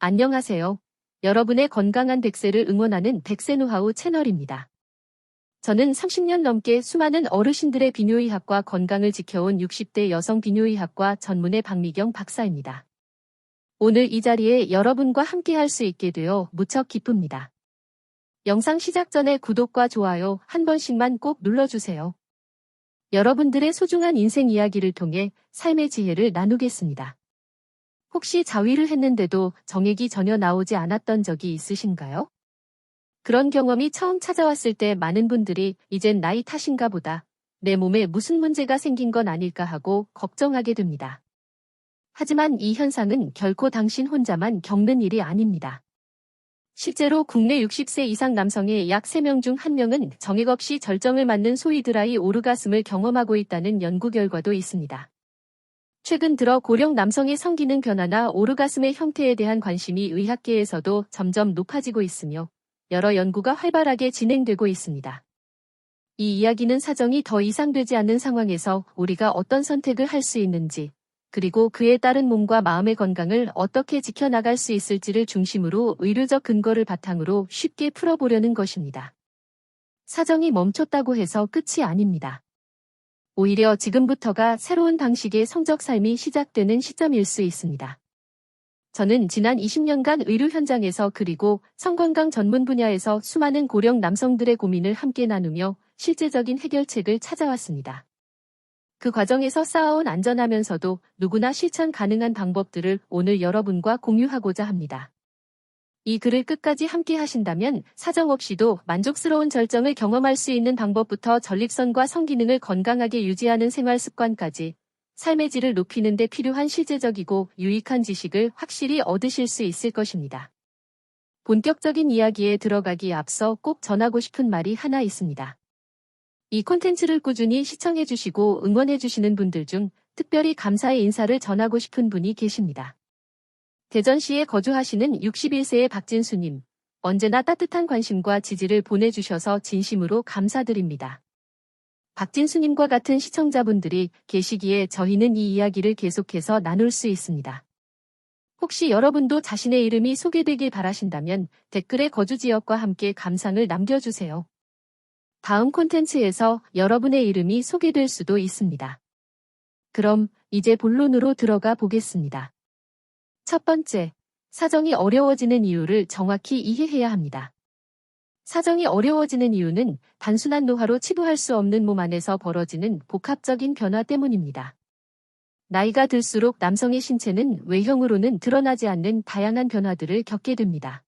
안녕하세요. 여러분의 건강한 100세를 응원하는 100세 노하우 채널입니다. 저는 30년 넘게 수많은 어르신들의 비뇨의학과 건강을 지켜온 60대 여성 비뇨의학과 전문의 박미경 박사입니다. 오늘 이 자리에 여러분과 함께 할 수 있게 되어 무척 기쁩니다. 영상 시작 전에 구독과 좋아요 한 번씩만 꼭 눌러주세요. 여러분들의 소중한 인생 이야기를 통해 삶의 지혜를 나누겠습니다. 혹시 자위를 했는데도 정액이 전혀 나오지 않았던 적이 있으신가요? 그런 경험이 처음 찾아왔을 때 많은 분들이 이젠 나이 탓인가 보다, 내 몸에 무슨 문제가 생긴 건 아닐까 하고 걱정하게 됩니다. 하지만 이 현상은 결코 당신 혼자만 겪는 일이 아닙니다. 실제로 국내 60세 이상 남성의 약 3명 중 1명은 정액 없이 절정을 맞는 소위 드라이 오르가슴을 경험하고 있다는 연구 결과도 있습니다. 최근 들어 고령 남성의 성기능 변화나 오르가슴의 형태에 대한 관심이 의학계에서도 점점 높아지고 있으며 여러 연구가 활발하게 진행되고 있습니다. 이 이야기는 사정이 더 이상 되지 않는 상황에서 우리가 어떤 선택을 할 수 있는지, 그리고 그에 따른 몸과 마음의 건강을 어떻게 지켜나갈 수 있을지를 중심으로 의료적 근거를 바탕으로 쉽게 풀어보려는 것입니다. 사정이 멈췄다고 해서 끝이 아닙니다. 오히려 지금부터가 새로운 방식의 성적 삶이 시작되는 시점일 수 있습니다. 저는 지난 20년간 의료 현장에서 그리고 성건강 전문 분야에서 수많은 고령 남성들의 고민을 함께 나누며 실제적인 해결책을 찾아왔습니다. 그 과정에서 쌓아온 안전하면서도 누구나 실천 가능한 방법들을 오늘 여러분과 공유하고자 합니다. 이 글을 끝까지 함께 하신다면 사정 없이도 만족스러운 절정을 경험할 수 있는 방법부터 전립선과 성기능을 건강하게 유지하는 생활 습관까지 삶의 질을 높이는 데 필요한 실제적이고 유익한 지식을 확실히 얻으실 수 있을 것입니다. 본격적인 이야기에 들어가기에 앞서 꼭 전하고 싶은 말이 하나 있습니다. 이 콘텐츠를 꾸준히 시청해주시고 응원해주시는 분들 중 특별히 감사의 인사를 전하고 싶은 분이 계십니다. 대전시에 거주하시는 61세의 박진수님, 언제나 따뜻한 관심과 지지를 보내주셔서 진심으로 감사드립니다. 박진수님과 같은 시청자분들이 계시기에 저희는 이 이야기를 계속해서 나눌 수 있습니다. 혹시 여러분도 자신의 이름이 소개되길 바라신다면 댓글에 거주 지역과 함께 감상을 남겨주세요. 다음 콘텐츠에서 여러분의 이름이 소개될 수도 있습니다. 그럼 이제 본론으로 들어가 보겠습니다. 첫 번째, 사정이 어려워지는 이유를 정확히 이해해야 합니다. 사정이 어려워지는 이유는 단순한 노화로 치부할 수 없는 몸 안에서 벌어지는 복합적인 변화 때문입니다. 나이가 들수록 남성의 신체는 외형으로는 드러나지 않는 다양한 변화들을 겪게 됩니다.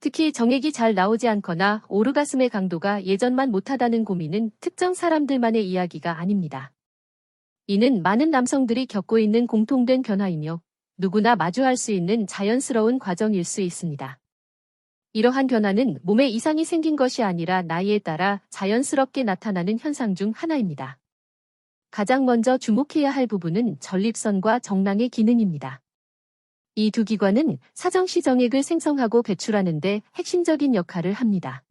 특히 정액이 잘 나오지 않거나 오르가슴의 강도가 예전만 못하다는 고민은 특정 사람들만의 이야기가 아닙니다. 이는 많은 남성들이 겪고 있는 공통된 변화이며 누구나 마주할 수 있는 자연스러운 과정일 수 있습니다. 이러한 변화는 몸에 이상이 생긴 것이 아니라 나이에 따라 자연스럽게 나타나는 현상 중 하나입니다. 가장 먼저 주목해야 할 부분은 전립선과 정낭의 기능입니다. 이 두 기관은 사정시 정액을 생성하고 배출하는 데 핵심적인 역할을 합니다.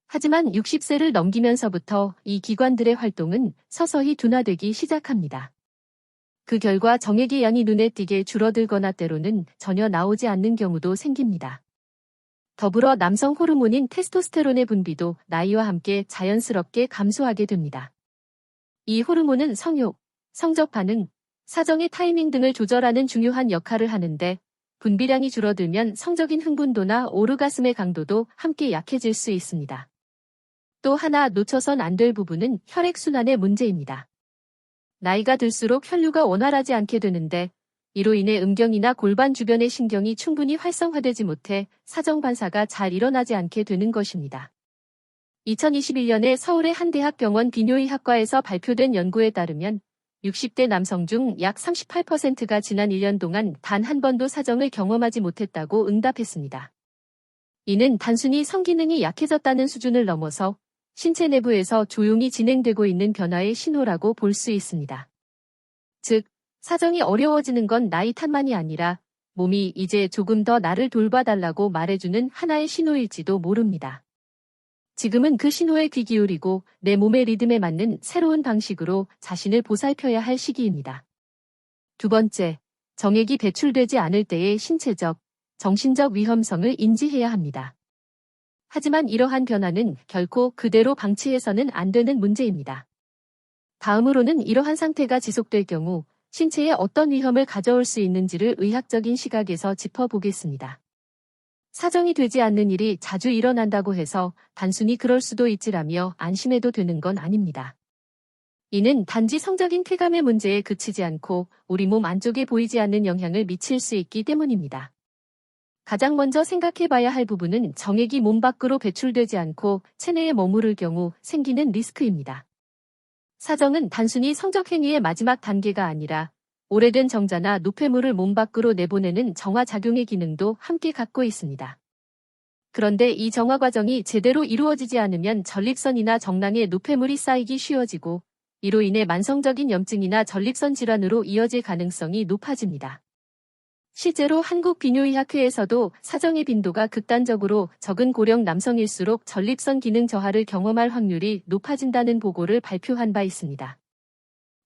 하지만 60세를 넘기면서부터 이 기관들의 활동은 서서히 둔화되기 시작합니다. 그 결과 정액의 양이 눈에 띄게 줄어들거나 때로는 전혀 나오지 않는 경우도 생깁니다. 더불어 남성 호르몬인 테스토스테론의 분비도 나이와 함께 자연스럽게 감소하게 됩니다. 이 호르몬은 성욕, 성적 반응, 사정의 타이밍 등을 조절하는 중요한 역할을 하는데 분비량이 줄어들면 성적인 흥분도나 오르가슴의 강도도 함께 약해질 수 있습니다. 또 하나 놓쳐선 안 될 부분은 혈액순환의 문제입니다. 나이가 들수록 혈류가 원활하지 않게 되는데 이로 인해 음경이나 골반 주변의 신경이 충분히 활성화되지 못해 사정 반사가 잘 일어나지 않게 되는 것입니다. 2021년에 서울의 한 대학병원 비뇨의학과에서 발표된 연구에 따르면 60대 남성 중 약 38%가 지난 1년 동안 단 한 번도 사정을 경험하지 못했다고 응답했습니다. 이는 단순히 성기능이 약해졌다는 수준을 넘어서 신체 내부에서 조용히 진행되고 있는 변화의 신호라고 볼 수 있습니다. 즉, 사정이 어려워지는 건 나이 탓만이 아니라 몸이 이제 조금 더 나를 돌봐달라고 말해주는 하나의 신호일지도 모릅니다. 지금은 그 신호에 귀 기울이고 내 몸의 리듬에 맞는 새로운 방식으로 자신을 보살펴야 할 시기입니다. 두 번째, 정액이 배출되지 않을 때의 신체적, 정신적 위험성을 인지해야 합니다. 하지만 이러한 변화는 결코 그대로 방치해서는 안 되는 문제입니다. 다음으로는 이러한 상태가 지속될 경우 신체에 어떤 위험을 가져올 수 있는지를 의학적인 시각에서 짚어보겠습니다. 사정이 되지 않는 일이 자주 일어난다고 해서 단순히 그럴 수도 있지라며 안심해도 되는 건 아닙니다. 이는 단지 성적인 쾌감의 문제에 그치지 않고 우리 몸 안쪽에 보이지 않는 영향을 미칠 수 있기 때문입니다. 가장 먼저 생각해봐야 할 부분은 정액이 몸 밖으로 배출되지 않고 체내에 머무를 경우 생기는 리스크입니다. 사정은 단순히 성적 행위의 마지막 단계가 아니라 오래된 정자나 노폐물을 몸 밖으로 내보내는 정화작용의 기능도 함께 갖고 있습니다. 그런데 이 정화 과정이 제대로 이루어지지 않으면 전립선이나 정낭에 노폐물이 쌓이기 쉬워지고 이로 인해 만성적인 염증이나 전립선 질환으로 이어질 가능성이 높아집니다. 실제로 한국비뇨의학회에서도 사정의 빈도가 극단적으로 적은 고령 남성일수록 전립선 기능 저하를 경험할 확률이 높아진다는 보고를 발표한 바 있습니다.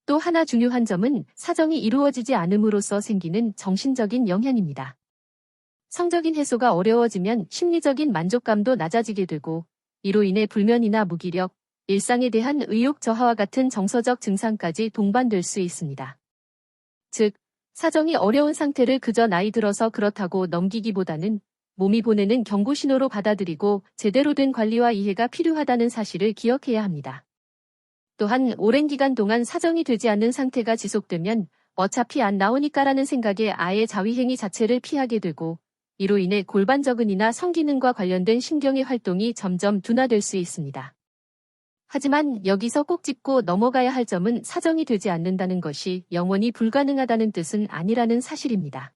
또 하나 중요한 점은 사정이 이루어지지 않음으로써 생기는 정신적인 영향입니다. 성적인 해소가 어려워지면 심리적인 만족감도 낮아지게 되고 이로 인해 불면이나 무기력, 일상에 대한 의욕 저하와 같은 정서적 증상까지 동반될 수 있습니다. 즉, 사정이 어려운 상태를 그저 나이 들어서 그렇다고 넘기기보다는 몸이 보내는 경고 신호로 받아들이고 제대로 된 관리와 이해가 필요하다는 사실을 기억해야 합니다. 또한 오랜 기간 동안 사정이 되지 않는 상태가 지속되면 어차피 안 나오니까라는 생각에 아예 자위행위 자체를 피하게 되고 이로 인해 골반저근이나 성기능과 관련된 신경의 활동이 점점 둔화될 수 있습니다. 하지만 여기서 꼭 짚고 넘어가야 할 점은 사정이 되지 않는다는 것이 영원히 불가능하다는 뜻은 아니라는 사실입니다.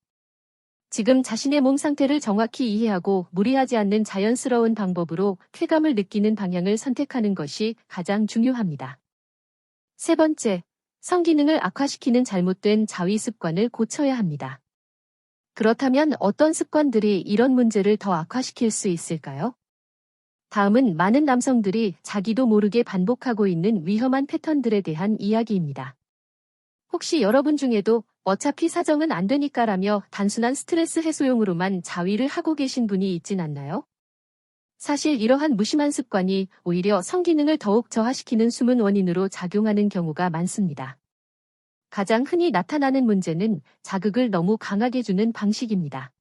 지금 자신의 몸 상태를 정확히 이해하고 무리하지 않는 자연스러운 방법으로 쾌감을 느끼는 방향을 선택하는 것이 가장 중요합니다. 세 번째, 성기능을 악화시키는 잘못된 자위 습관을 고쳐야 합니다. 그렇다면 어떤 습관들이 이런 문제를 더 악화시킬 수 있을까요? 다음은 많은 남성들이 자기도 모르게 반복하고 있는 위험한 패턴들에 대한 이야기입니다. 혹시 여러분 중에도 어차피 사정은 안 되니까라며 단순한 스트레스 해소용으로만 자위를 하고 계신 분이 있진 않나요? 사실 이러한 무심한 습관이 오히려 성기능을 더욱 저하시키는 숨은 원인으로 작용하는 경우가 많습니다. 가장 흔히 나타나는 문제는 자극을 너무 강하게 주는 방식입니다.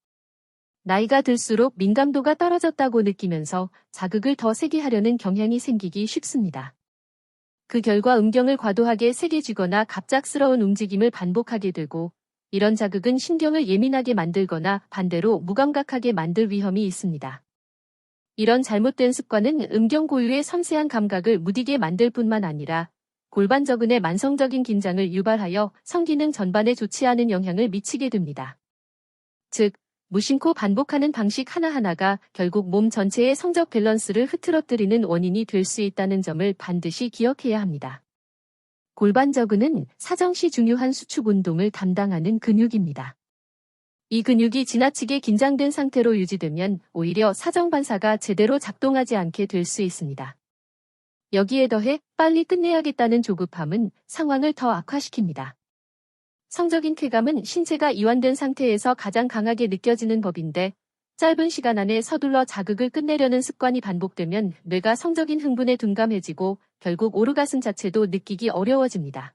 나이가 들수록 민감도가 떨어졌다고 느끼면서 자극을 더 세게 하려는 경향이 생기기 쉽습니다. 그 결과 음경을 과도하게 세게 쥐거나 갑작스러운 움직임을 반복하게 되고 이런 자극은 신경을 예민하게 만들거나 반대로 무감각하게 만들 위험이 있습니다. 이런 잘못된 습관은 음경 고유의 섬세한 감각을 무디게 만들 뿐만 아니라 골반저근의 만성적인 긴장을 유발하여 성기능 전반에 좋지 않은 영향을 미치게 됩니다. 즉, 무심코 반복하는 방식 하나하나가 결국 몸 전체의 성적 밸런스를 흐트러뜨리는 원인이 될 수 있다는 점을 반드시 기억해야 합니다. 골반저근은 사정 시 중요한 수축 운동을 담당하는 근육입니다. 이 근육이 지나치게 긴장된 상태로 유지되면 오히려 사정 반사가 제대로 작동하지 않게 될 수 있습니다. 여기에 더해 빨리 끝내야겠다는 조급함은 상황을 더 악화시킵니다. 성적인 쾌감은 신체가 이완된 상태에서 가장 강하게 느껴지는 법인데 짧은 시간 안에 서둘러 자극을 끝내려는 습관이 반복되면 뇌가 성적인 흥분에 둔감해지고 결국 오르가슴 자체도 느끼기 어려워집니다.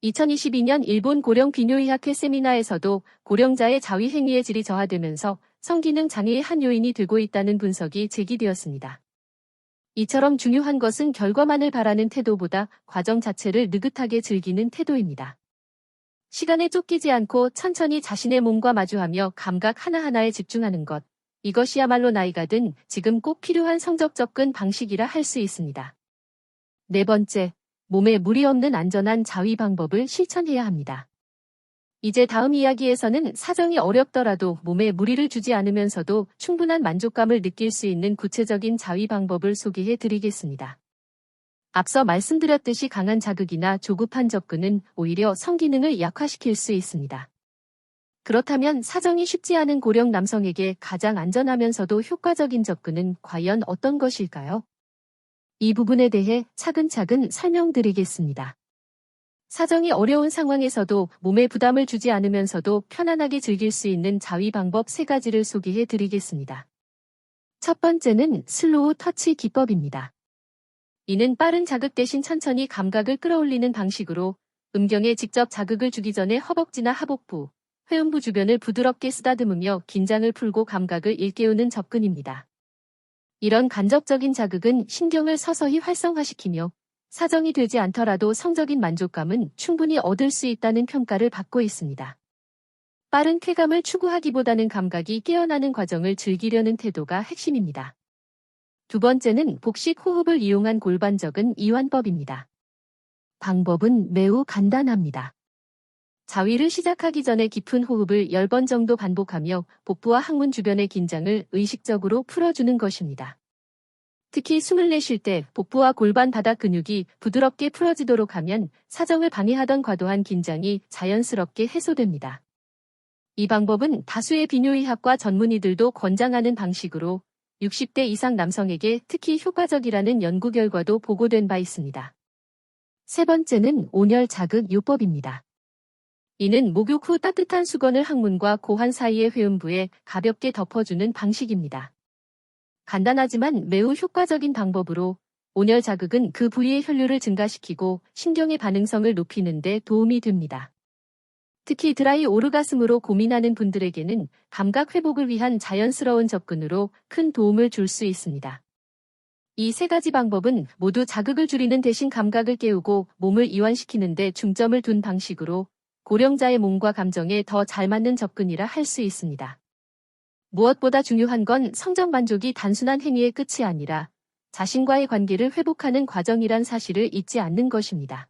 2022년 일본 고령 비뇨의학회 세미나에서도 고령자의 자위 행위의 질이 저하되면서 성기능 장애의 한 요인이 되고 있다는 분석이 제기되었습니다. 이처럼 중요한 것은 결과만을 바라는 태도보다 과정 자체를 느긋하게 즐기는 태도입니다. 시간에 쫓기지 않고 천천히 자신의 몸과 마주하며 감각 하나하나에 집중하는 것. 이것이야말로 나이가 든 지금 꼭 필요한 성적 접근 방식이라 할 수 있습니다. 네 번째, 몸에 무리 없는 안전한 자위 방법을 실천해야 합니다. 이제 다음 이야기에서는 사정이 어렵더라도 몸에 무리를 주지 않으면서도 충분한 만족감을 느낄 수 있는 구체적인 자위 방법을 소개해 드리겠습니다. 앞서 말씀드렸듯이 강한 자극이나 조급한 접근은 오히려 성기능을 약화시킬 수 있습니다. 그렇다면 사정이 쉽지 않은 고령 남성에게 가장 안전하면서도 효과적인 접근은 과연 어떤 것일까요? 이 부분에 대해 차근차근 설명드리겠습니다. 사정이 어려운 상황에서도 몸에 부담을 주지 않으면서도 편안하게 즐길 수 있는 자위 방법 3가지를 소개해 드리겠습니다. 첫 번째는 슬로우 터치 기법입니다. 이는 빠른 자극 대신 천천히 감각을 끌어올리는 방식으로 음경에 직접 자극을 주기 전에 허벅지나 하복부, 회음부 주변을 부드럽게 쓰다듬으며 긴장을 풀고 감각을 일깨우는 접근입니다. 이런 간접적인 자극은 신경을 서서히 활성화시키며 사정이 되지 않더라도 성적인 만족감은 충분히 얻을 수 있다는 평가를 받고 있습니다. 빠른 쾌감을 추구하기보다는 감각이 깨어나는 과정을 즐기려는 태도가 핵심입니다. 두 번째는 복식 호흡을 이용한 골반적인 이완법입니다. 방법은 매우 간단합니다. 자위를 시작하기 전에 깊은 호흡을 10번 정도 반복하며 복부와 항문 주변의 긴장을 의식적으로 풀어주는 것입니다. 특히 숨을 내쉴 때 복부와 골반 바닥 근육이 부드럽게 풀어지도록 하면 사정을 방해하던 과도한 긴장이 자연스럽게 해소됩니다. 이 방법은 다수의 비뇨의학과 전문의들도 권장하는 방식으로 60대 이상 남성에게 특히 효과적이라는 연구 결과도 보고된 바 있습니다. 세 번째는 온열 자극 요법입니다. 이는 목욕 후 따뜻한 수건을 항문과 고환 사이의 회음부에 가볍게 덮어주는 방식입니다. 간단하지만 매우 효과적인 방법으로 온열 자극은 그 부위의 혈류를 증가시키고 신경의 반응성을 높이는 데 도움이 됩니다. 특히 드라이 오르가슴으로 고민하는 분들에게는 감각 회복을 위한 자연스러운 접근으로 큰 도움을 줄 수 있습니다. 이 3가지 방법은 모두 자극을 줄이는 대신 감각을 깨우고 몸을 이완시키는 데 중점을 둔 방식으로 고령자의 몸과 감정에 더 잘 맞는 접근이라 할 수 있습니다. 무엇보다 중요한 건 성적 만족이 단순한 행위의 끝이 아니라 자신과의 관계를 회복하는 과정이란 사실을 잊지 않는 것입니다.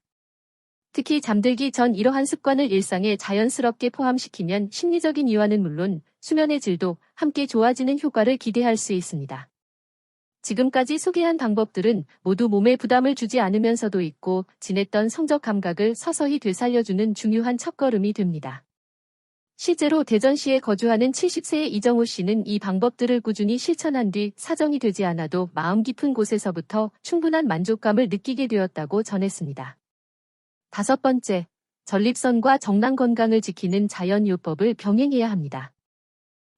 특히 잠들기 전 이러한 습관을 일상에 자연스럽게 포함시키면 심리적인 이완은 물론 수면의 질도 함께 좋아지는 효과를 기대할 수 있습니다. 지금까지 소개한 방법들은 모두 몸에 부담을 주지 않으면서도 잊고 지냈던 성적 감각을 서서히 되살려주는 중요한 첫걸음이 됩니다. 실제로 대전시에 거주하는 70세의 이정호 씨는 이 방법들을 꾸준히 실천한 뒤 사정이 되지 않아도 마음 깊은 곳에서부터 충분한 만족감을 느끼게 되었다고 전했습니다. 5번째, 전립선과 정랑 건강을 지키는 자연요법을 병행해야 합니다.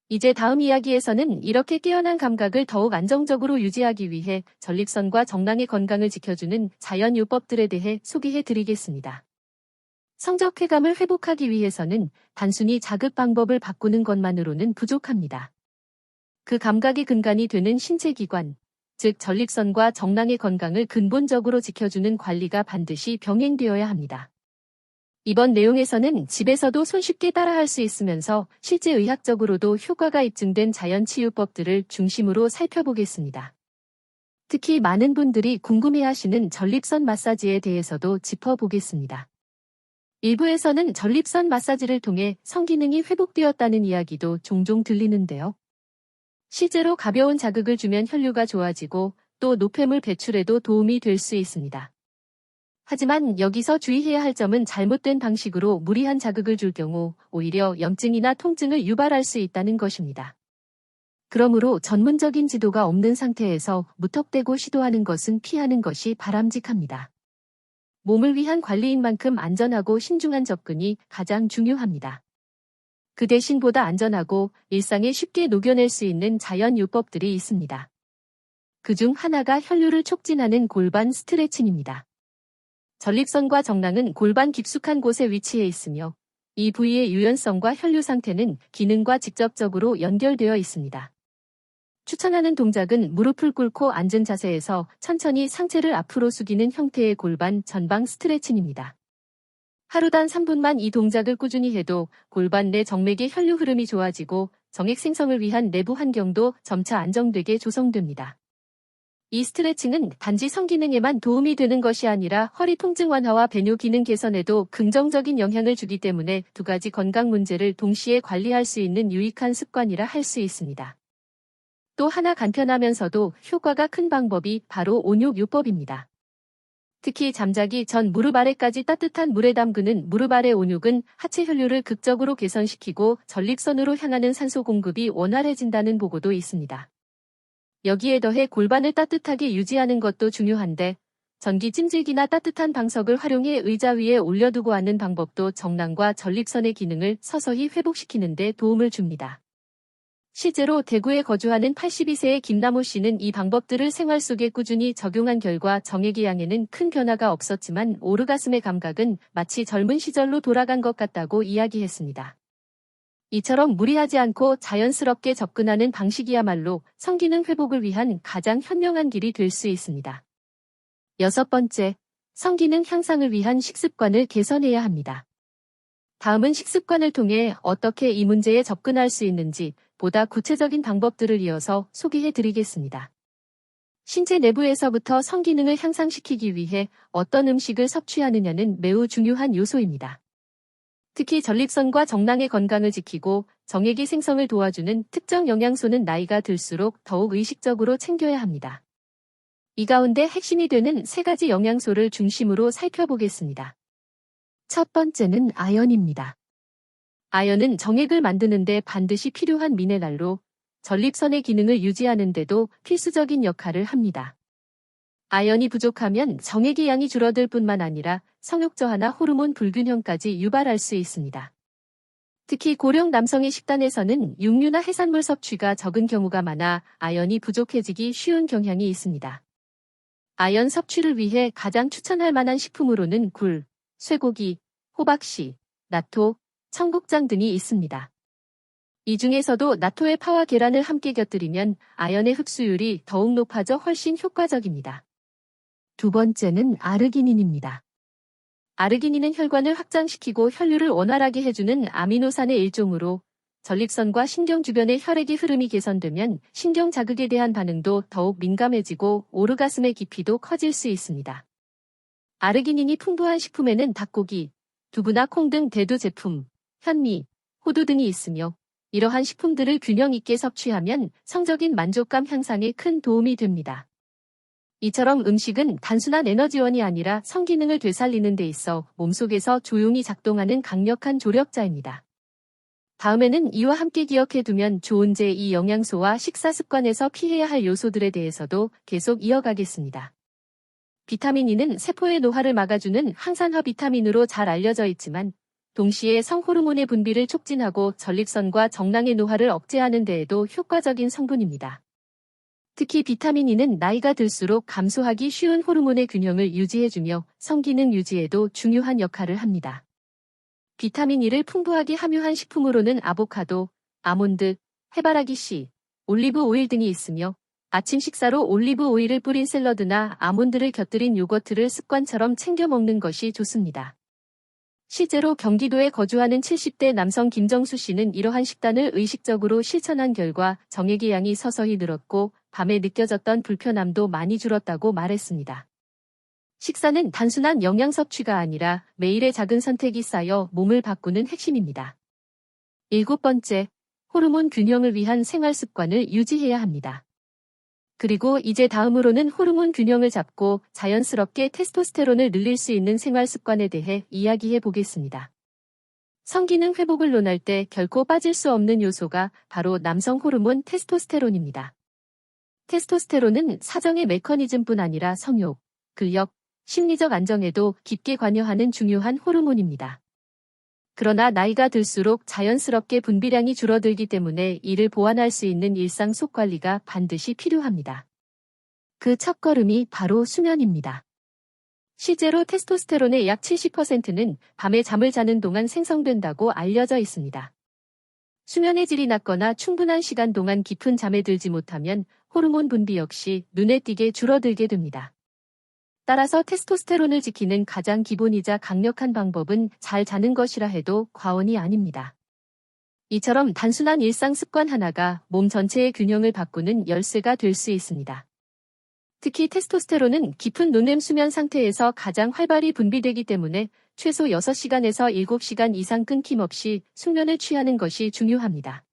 이제 다음 이야기에서는 이렇게 깨어난 감각을 더욱 안정적으로 유지하기 위해 전립선과 정랑의 건강을 지켜주는 자연요법들에 대해 소개해 드리겠습니다. 성적 쾌감을 회복하기 위해서는 단순히 자극 방법을 바꾸는 것만으로는 부족합니다. 그 감각의 근간이 되는 신체 기관, 즉 전립선과 정랑의 건강을 근본적으로 지켜주는 관리가 반드시 병행되어야 합니다. 이번 내용에서는 집에서도 손쉽게 따라할 수 있으면서 실제 의학적으로도 효과가 입증된 자연치유법들을 중심으로 살펴보겠습니다. 특히 많은 분들이 궁금해하시는 전립선 마사지에 대해서도 짚어보겠습니다. 일부에서는 전립선 마사지를 통해 성기능이 회복되었다는 이야기도 종종 들리는데요. 실제로 가벼운 자극을 주면 혈류가 좋아지고 또 노폐물 배출에도 도움이 될 수 있습니다. 하지만 여기서 주의해야 할 점은 잘못된 방식으로 무리한 자극을 줄 경우 오히려 염증이나 통증을 유발할 수 있다는 것입니다. 그러므로 전문적인 지도가 없는 상태에서 무턱대고 시도하는 것은 피하는 것이 바람직합니다. 몸을 위한 관리인 만큼 안전하고 신중한 접근이 가장 중요합니다. 그 대신 보다 안전하고 일상에 쉽게 녹여낼 수 있는 자연요법들이 있습니다. 그중 하나가 혈류를 촉진하는 골반 스트레칭입니다. 전립선과 정랑은 골반 깊숙한 곳에 위치해 있으며 이 부위의 유연성과 혈류 상태는 기능과 직접적으로 연결되어 있습니다. 추천하는 동작은 무릎을 꿇고 앉은 자세에서 천천히 상체를 앞으로 숙이는 형태의 골반 전방 스트레칭입니다. 하루 단 3분만 이 동작을 꾸준히 해도 골반 내 정맥의 혈류 흐름이 좋아지고 정액 생성을 위한 내부 환경도 점차 안정되게 조성됩니다. 이 스트레칭은 단지 성기능에만 도움이 되는 것이 아니라 허리 통증 완화와 배뇨 기능 개선에도 긍정적인 영향을 주기 때문에 2가지 건강 문제를 동시에 관리할 수 있는 유익한 습관이라 할 수 있습니다. 또 하나 간편하면서도 효과가 큰 방법이 바로 온욕요법입니다. 특히 잠자기 전 무릎 아래까지 따뜻한 물에 담그는 무릎 아래 온욕은 하체 혈류를 극적으로 개선시키고 전립선으로 향하는 산소 공급이 원활해진다는 보고도 있습니다. 여기에 더해 골반을 따뜻하게 유지하는 것도 중요한데 전기 찜질기나 따뜻한 방석을 활용해 의자 위에 올려두고 앉는 방법도 정낭과 전립선의 기능을 서서히 회복시키는 데 도움을 줍니다. 실제로 대구에 거주하는 82세의 김남호 씨는 이 방법들을 생활 속에 꾸준히 적용한 결과 정액의 양에는 큰 변화가 없었지만 오르가슴의 감각은 마치 젊은 시절로 돌아간 것 같다고 이야기했습니다. 이처럼 무리하지 않고 자연스럽게 접근하는 방식이야말로 성기능 회복을 위한 가장 현명한 길이 될 수 있습니다. 6번째, 성기능 향상을 위한 식습관을 개선해야 합니다. 다음은 식습관을 통해 어떻게 이 문제에 접근할 수 있는지 보다 구체적인 방법들을 이어서 소개해 드리겠습니다. 신체 내부에서부터 성기능을 향상시키기 위해 어떤 음식을 섭취하느냐는 매우 중요한 요소입니다. 특히 전립선과 정낭의 건강을 지키고 정액의 생성을 도와주는 특정 영양소는 나이가 들수록 더욱 의식적으로 챙겨야 합니다. 이 가운데 핵심이 되는 3가지 영양소를 중심으로 살펴보겠습니다. 첫 번째는 아연입니다. 아연은 정액을 만드는 데 반드시 필요한 미네랄로 전립선의 기능을 유지하는 데도 필수적인 역할을 합니다. 아연이 부족하면 정액의 양이 줄어들 뿐만 아니라 성욕 저하나 호르몬 불균형까지 유발할 수 있습니다. 특히 고령 남성의 식단에서는 육류나 해산물 섭취가 적은 경우가 많아 아연이 부족해지기 쉬운 경향이 있습니다. 아연 섭취를 위해 가장 추천할 만한 식품으로는 굴, 쇠고기, 호박씨, 나토, 청국장 등이 있습니다. 이 중에서도 나토에 파와 계란을 함께 곁들이면 아연의 흡수율이 더욱 높아져 훨씬 효과적입니다. 두 번째는 아르기닌입니다. 아르기닌은 혈관을 확장시키고 혈류를 원활하게 해주는 아미노산의 일종으로 전립선과 신경 주변의 혈액의 흐름이 개선되면 신경 자극에 대한 반응도 더욱 민감해지고 오르가슴의 깊이도 커질 수 있습니다. 아르기닌이 풍부한 식품에는 닭고기, 두부나 콩 등 대두 제품, 현미, 호두 등이 있으며 이러한 식품들을 균형 있게 섭취하면 성적인 만족감 향상에 큰 도움이 됩니다. 이처럼 음식은 단순한 에너지원이 아니라 성기능을 되살리는 데 있어 몸속에서 조용히 작동하는 강력한 조력자입니다. 다음에는 이와 함께 기억해두면 좋은 이 영양소와 식사 습관에서 피해야 할 요소들에 대해서도 계속 이어가겠습니다. 비타민 E는 세포의 노화를 막아주는 항산화 비타민으로 잘 알려져 있지만 동시에 성호르몬의 분비를 촉진하고 전립선과 정낭의 노화를 억제하는 데에도 효과적인 성분입니다. 특히 비타민 E는 나이가 들수록 감소하기 쉬운 호르몬의 균형을 유지해주며 성기능 유지에도 중요한 역할을 합니다. 비타민 E를 풍부하게 함유한 식품으로는 아보카도, 아몬드, 해바라기 씨, 올리브 오일 등이 있으며 아침 식사로 올리브 오일을 뿌린 샐러드나 아몬드를 곁들인 요거트를 습관처럼 챙겨 먹는 것이 좋습니다. 실제로 경기도에 거주하는 70대 남성 김정수 씨는 이러한 식단을 의식적으로 실천한 결과 정액의 양이 서서히 늘었고 밤에 느껴졌던 불편함도 많이 줄었다고 말했습니다. 식사는 단순한 영양 섭취가 아니라 매일의 작은 선택이 쌓여 몸을 바꾸는 핵심입니다. 7번째, 호르몬 균형을 위한 생활 습관을 유지해야 합니다. 그리고 이제 다음으로는 호르몬 균형을 잡고 자연스럽게 테스토스테론을 늘릴 수 있는 생활 습관에 대해 이야기해 보겠습니다. 성기능 회복을 논할 때 결코 빠질 수 없는 요소가 바로 남성 호르몬 테스토스테론입니다. 테스토스테론은 사정의 메커니즘뿐 아니라 성욕, 근력, 심리적 안정에도 깊게 관여하는 중요한 호르몬입니다. 그러나 나이가 들수록 자연스럽게 분비량이 줄어들기 때문에 이를 보완할 수 있는 일상 속 관리가 반드시 필요합니다. 그 첫걸음이 바로 수면입니다. 실제로 테스토스테론의 약 70%는 밤에 잠을 자는 동안 생성된다고 알려져 있습니다. 수면의 질이 낮거나 충분한 시간 동안 깊은 잠에 들지 못하면 호르몬 분비 역시 눈에 띄게 줄어들게 됩니다. 따라서 테스토스테론을 지키는 가장 기본이자 강력한 방법은 잘 자는 것이라 해도 과언이 아닙니다. 이처럼 단순한 일상 습관 하나가 몸 전체의 균형을 바꾸는 열쇠가 될 수 있습니다. 특히 테스토스테론은 깊은 논렘 수면 상태에서 가장 활발히 분비되기 때문에 최소 6시간에서 7시간 이상 끊김없이 숙면을 취하는 것이 중요합니다.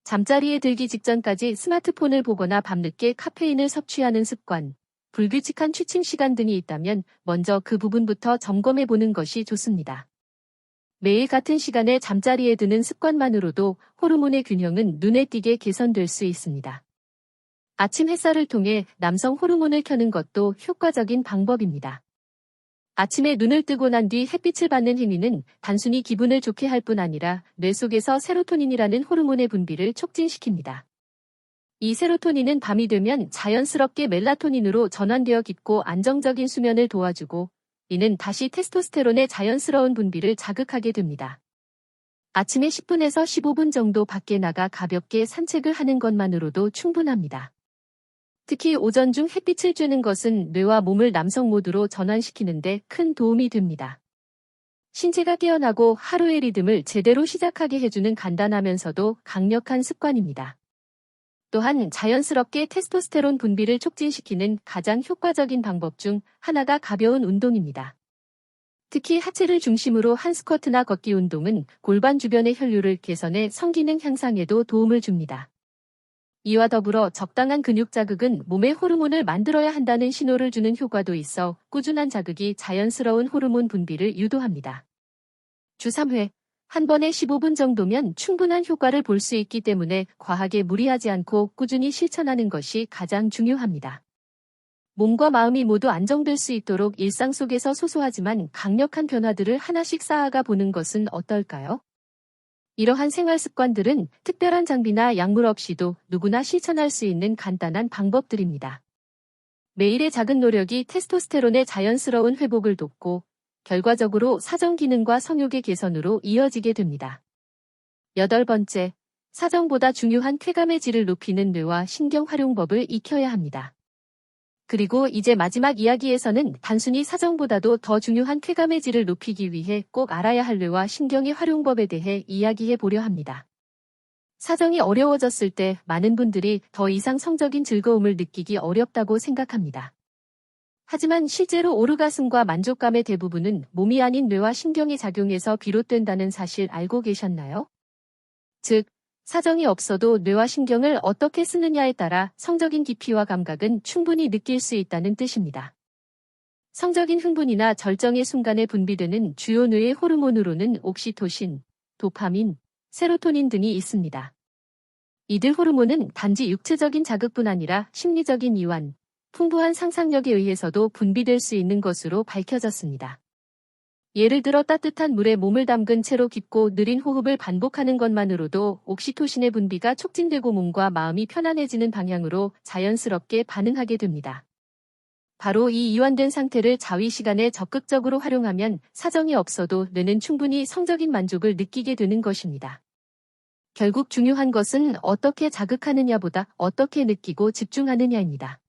잠자리에 들기 직전까지 스마트폰을 보거나 밤늦게 카페인을 섭취하는 습관, 불규칙한 취침 시간 등이 있다면 먼저 그 부분부터 점검해 보는 것이 좋습니다. 매일 같은 시간에 잠자리에 드는 습관만으로도 호르몬의 균형은 눈에 띄게 개선될 수 있습니다. 아침 햇살을 통해 남성 호르몬을 켜는 것도 효과적인 방법입니다. 아침에 눈을 뜨고 난 뒤 햇빛을 받는 행위는 단순히 기분을 좋게 할 뿐 아니라 뇌 속에서 세로토닌이라는 호르몬의 분비를 촉진시킵니다. 이 세로토닌은 밤이 되면 자연스럽게 멜라토닌으로 전환되어 깊고 안정적인 수면을 도와주고, 이는 다시 테스토스테론의 자연스러운 분비를 자극하게 됩니다. 아침에 10분에서 15분 정도 밖에 나가 가볍게 산책을 하는 것만으로도 충분합니다. 특히 오전 중 햇빛을 쬐는 것은 뇌와 몸을 남성 모드로 전환시키는 데 큰 도움이 됩니다. 신체가 깨어나고 하루의 리듬을 제대로 시작하게 해주는 간단하면서도 강력한 습관입니다. 또한 자연스럽게 테스토스테론 분비를 촉진시키는 가장 효과적인 방법 중 하나가 가벼운 운동입니다. 특히 하체를 중심으로 한 스쿼트나 걷기 운동은 골반 주변의 혈류를 개선해 성기능 향상에도 도움을 줍니다. 이와 더불어 적당한 근육 자극은 몸의 호르몬을 만들어야 한다는 신호를 주는 효과도 있어 꾸준한 자극이 자연스러운 호르몬 분비를 유도합니다. 주 3회, 한 번에 15분 정도면 충분한 효과를 볼 수 있기 때문에 과하게 무리하지 않고 꾸준히 실천하는 것이 가장 중요합니다. 몸과 마음이 모두 안정될 수 있도록 일상 속에서 소소하지만 강력한 변화들을 하나씩 쌓아가 보는 것은 어떨까요? 이러한 생활 습관들은 특별한 장비나 약물 없이도 누구나 실천할 수 있는 간단한 방법들입니다. 매일의 작은 노력이 테스토스테론의 자연스러운 회복을 돕고 결과적으로 사정 기능과 성욕의 개선으로 이어지게 됩니다. 8번째, 사정보다 중요한 쾌감의 질을 높이는 뇌와 신경 활용법을 익혀야 합니다. 그리고 이제 마지막 이야기에서는 단순히 사정보다도 더 중요한 쾌감의 질을 높이기 위해 꼭 알아야 할 뇌와 신경의 활용법에 대해 이야기해 보려 합니다. 사정이 어려워졌을 때 많은 분들이 더 이상 성적인 즐거움을 느끼기 어렵다고 생각합니다. 하지만 실제로 오르가슴과 만족감의 대부분은 몸이 아닌 뇌와 신경의 작용에서 비롯된다는 사실 알고 계셨나요? 즉, 사정이 없어도 뇌와 신경을 어떻게 쓰느냐에 따라 성적인 깊이와 감각은 충분히 느낄 수 있다는 뜻입니다. 성적인 흥분이나 절정의 순간에 분비되는 주요 뇌의 호르몬으로는 옥시토신, 도파민, 세로토닌 등이 있습니다. 이들 호르몬은 단지 육체적인 자극뿐 아니라 심리적인 이완, 풍부한 상상력에 의해서도 분비될 수 있는 것으로 밝혀졌습니다. 예를 들어 따뜻한 물에 몸을 담근 채로 깊고 느린 호흡을 반복하는 것만으로도 옥시토신의 분비가 촉진되고 몸과 마음이 편안해지는 방향으로 자연스럽게 반응하게 됩니다. 바로 이 이완된 상태를 자위 시간에 적극적으로 활용하면 사정이 없어도 뇌는 충분히 성적인 만족을 느끼게 되는 것입니다. 결국 중요한 것은 어떻게 자극하느냐보다 어떻게 느끼고 집중하느냐입니다.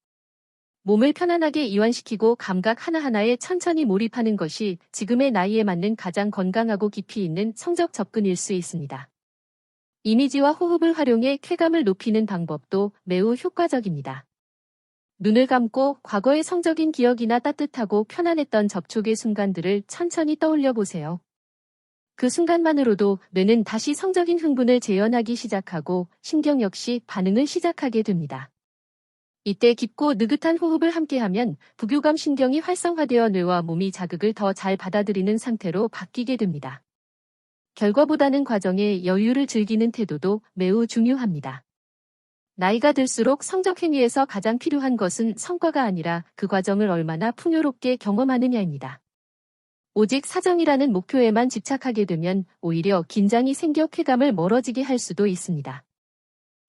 몸을 편안하게 이완시키고 감각 하나하나에 천천히 몰입하는 것이 지금의 나이에 맞는 가장 건강하고 깊이 있는 성적 접근일 수 있습니다. 이미지와 호흡을 활용해 쾌감을 높이는 방법도 매우 효과적입니다. 눈을 감고 과거의 성적인 기억이나 따뜻하고 편안했던 접촉의 순간들을 천천히 떠올려 보세요. 그 순간만으로도 뇌는 다시 성적인 흥분을 재현하기 시작하고 신경 역시 반응을 시작하게 됩니다. 이때 깊고 느긋한 호흡을 함께하면 부교감 신경이 활성화되어 뇌와 몸이 자극을 더 잘 받아들이는 상태로 바뀌게 됩니다. 결과보다는 과정의 여유를 즐기는 태도도 매우 중요합니다. 나이가 들수록 성적 행위에서 가장 필요한 것은 성과가 아니라 그 과정을 얼마나 풍요롭게 경험하느냐입니다. 오직 사정이라는 목표에만 집착하게 되면 오히려 긴장이 생겨 쾌감을 멀어지게 할 수도 있습니다.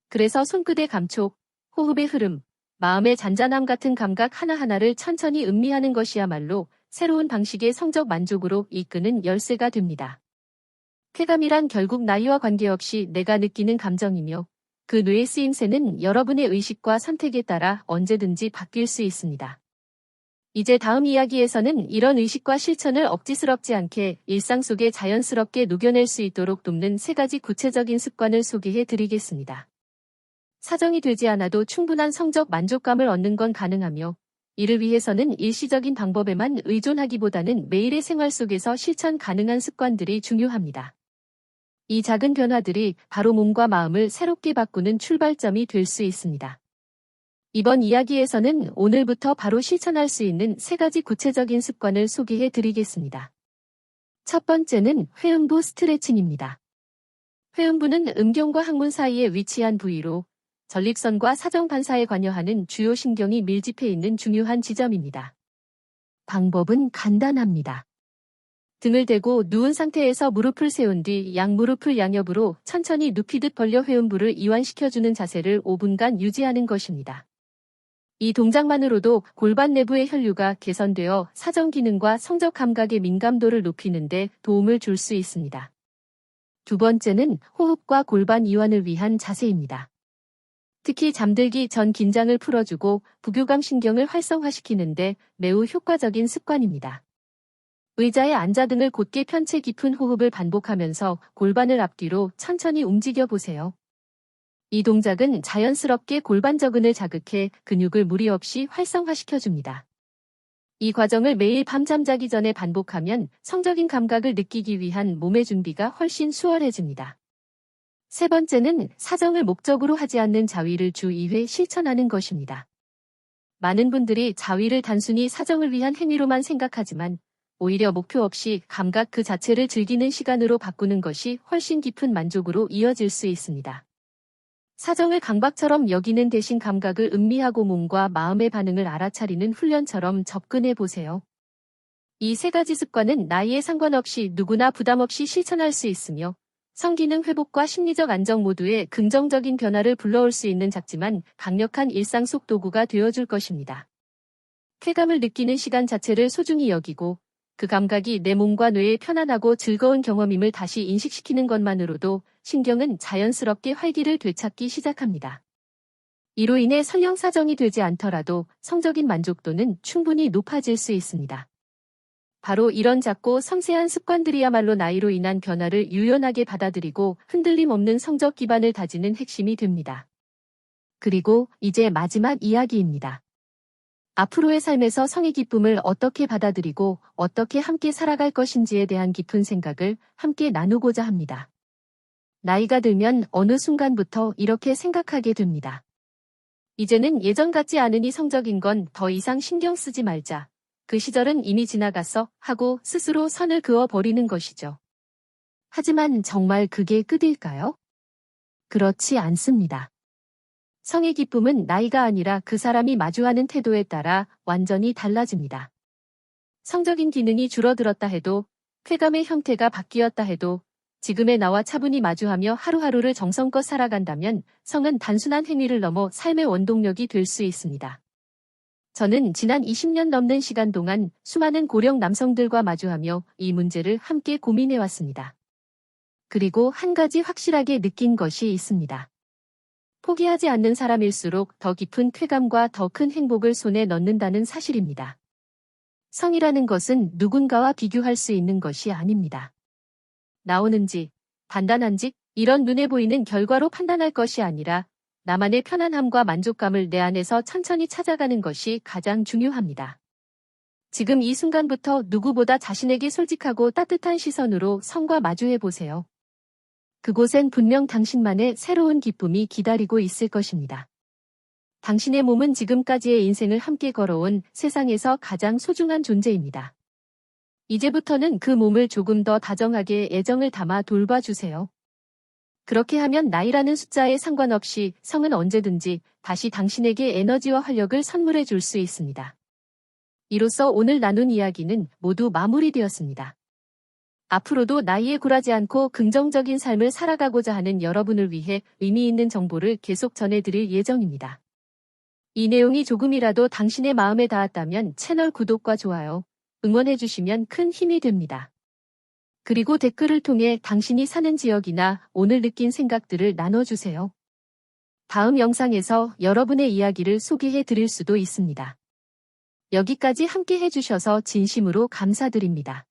그래서 손끝의 감촉, 호흡의 흐름, 마음의 잔잔함 같은 감각 하나하나를 천천히 음미하는 것이야말로 새로운 방식의 성적 만족으로 이끄는 열쇠가 됩니다. 쾌감이란 결국 나이와 관계없이 내가 느끼는 감정이며 그 뇌의 쓰임새는 여러분의 의식과 선택에 따라 언제든지 바뀔 수 있습니다. 이제 다음 이야기에서는 이런 의식과 실천을 억지스럽지 않게 일상 속에 자연스럽게 녹여낼 수 있도록 돕는 3가지 구체적인 습관을 소개해 드리겠습니다. 사정이 되지 않아도 충분한 성적 만족감을 얻는 건 가능하며 이를 위해서는 일시적인 방법에만 의존하기보다는 매일의 생활 속에서 실천 가능한 습관들이 중요합니다. 이 작은 변화들이 바로 몸과 마음을 새롭게 바꾸는 출발점이 될 수 있습니다. 이번 이야기에서는 오늘부터 바로 실천할 수 있는 3가지 구체적인 습관을 소개해 드리겠습니다. 첫 번째는 회음부 스트레칭입니다. 회음부는 음경과 항문 사이에 위치한 부위로 전립선과 사정 반사에 관여하는 주요 신경이 밀집해 있는 중요한 지점입니다. 방법은 간단합니다. 등을 대고 누운 상태에서 무릎을 세운 뒤 양무릎을 양옆으로 천천히 눕히듯 벌려 회음부를 이완시켜주는 자세를 5분간 유지하는 것입니다. 이 동작만으로도 골반 내부의 혈류가 개선되어 사정 기능과 성적 감각의 민감도를 높이는 데 도움을 줄 수 있습니다. 두 번째는 호흡과 골반 이완을 위한 자세입니다. 특히 잠들기 전 긴장을 풀어주고 부교감 신경을 활성화시키는데 매우 효과적인 습관입니다. 의자에 앉아 등을 곧게 편 채 깊은 호흡을 반복하면서 골반을 앞뒤로 천천히 움직여 보세요. 이 동작은 자연스럽게 골반 저근을 자극해 근육을 무리 없이 활성화시켜줍니다. 이 과정을 매일 밤잠 자기 전에 반복하면 성적인 감각을 느끼기 위한 몸의 준비가 훨씬 수월해집니다. 세 번째는 사정을 목적으로 하지 않는 자위를 주 2회 실천하는 것입니다. 많은 분들이 자위를 단순히 사정을 위한 행위로만 생각하지만 오히려 목표 없이 감각 그 자체를 즐기는 시간으로 바꾸는 것이 훨씬 깊은 만족으로 이어질 수 있습니다. 사정을 강박처럼 여기는 대신 감각을 음미하고 몸과 마음의 반응을 알아차리는 훈련처럼 접근해 보세요. 이 세 가지 습관은 나이에 상관없이 누구나 부담 없이 실천할 수 있으며 성기능 회복과 심리적 안정 모두에 긍정적인 변화를 불러올 수 있는 작지만 강력한 일상 속 도구가 되어줄 것입니다. 쾌감을 느끼는 시간 자체를 소중히 여기고 그 감각이 내 몸과 뇌에 편안하고 즐거운 경험임을 다시 인식시키는 것만으로도 신경은 자연스럽게 활기를 되찾기 시작합니다. 이로 인해 설령 사정이 되지 않더라도 성적인 만족도는 충분히 높아질 수 있습니다. 바로 이런 작고 섬세한 습관들이야말로 나이로 인한 변화를 유연하게 받아들이고 흔들림 없는 성적 기반을 다지는 핵심이 됩니다. 그리고 이제 마지막 이야기입니다. 앞으로의 삶에서 성의 기쁨을 어떻게 받아들이고 어떻게 함께 살아갈 것인지에 대한 깊은 생각을 함께 나누고자 합니다. 나이가 들면 어느 순간부터 이렇게 생각하게 됩니다. 이제는 예전 같지 않으니 성적인 건 더 이상 신경 쓰지 말자. 그 시절은 이미 지나갔어 하고 스스로 선을 그어 버리는 것이죠. 하지만 정말 그게 끝일까요? 그렇지 않습니다. 성의 기쁨은 나이가 아니라 그 사람이 마주하는 태도에 따라 완전히 달라집니다. 성적인 기능이 줄어들었다 해도, 쾌감의 형태가 바뀌었다 해도, 지금의 나와 차분히 마주하며 하루하루를 정성껏 살아간다면 성은 단순한 행위를 넘어 삶의 원동력이 될 수 있습니다. 저는 지난 20년 넘는 시간 동안 수많은 고령 남성들과 마주하며 이 문제를 함께 고민해왔습니다. 그리고 한 가지 확실하게 느낀 것이 있습니다. 포기하지 않는 사람일수록 더 깊은 쾌감과 더 큰 행복을 손에 넣는다는 사실입니다. 성이라는 것은 누군가와 비교할 수 있는 것이 아닙니다. 나오는지, 단단한지, 이런 눈에 보이는 결과로 판단할 것이 아니라 나만의 편안함과 만족감을 내 안에서 천천히 찾아가는 것이 가장 중요합니다. 지금 이 순간부터 누구보다 자신에게 솔직하고 따뜻한 시선으로 성과 마주해 보세요. 그곳엔 분명 당신만의 새로운 기쁨이 기다리고 있을 것입니다. 당신의 몸은 지금까지의 인생을 함께 걸어온 세상에서 가장 소중한 존재입니다. 이제부터는 그 몸을 조금 더 다정하게 애정을 담아 돌봐주세요. 그렇게 하면 나이라는 숫자에 상관없이 성은 언제든지 다시 당신에게 에너지와 활력을 선물해 줄 수 있습니다. 이로써 오늘 나눈 이야기는 모두 마무리되었습니다. 앞으로도 나이에 굴하지 않고 긍정적인 삶을 살아가고자 하는 여러분을 위해 의미 있는 정보를 계속 전해드릴 예정입니다. 이 내용이 조금이라도 당신의 마음에 닿았다면 채널 구독과 좋아요, 응원해주시면 큰 힘이 됩니다. 그리고 댓글을 통해 당신이 사는 지역이나 오늘 느낀 생각들을 나눠주세요. 다음 영상에서 여러분의 이야기를 소개해 드릴 수도 있습니다. 여기까지 함께 해주셔서 진심으로 감사드립니다.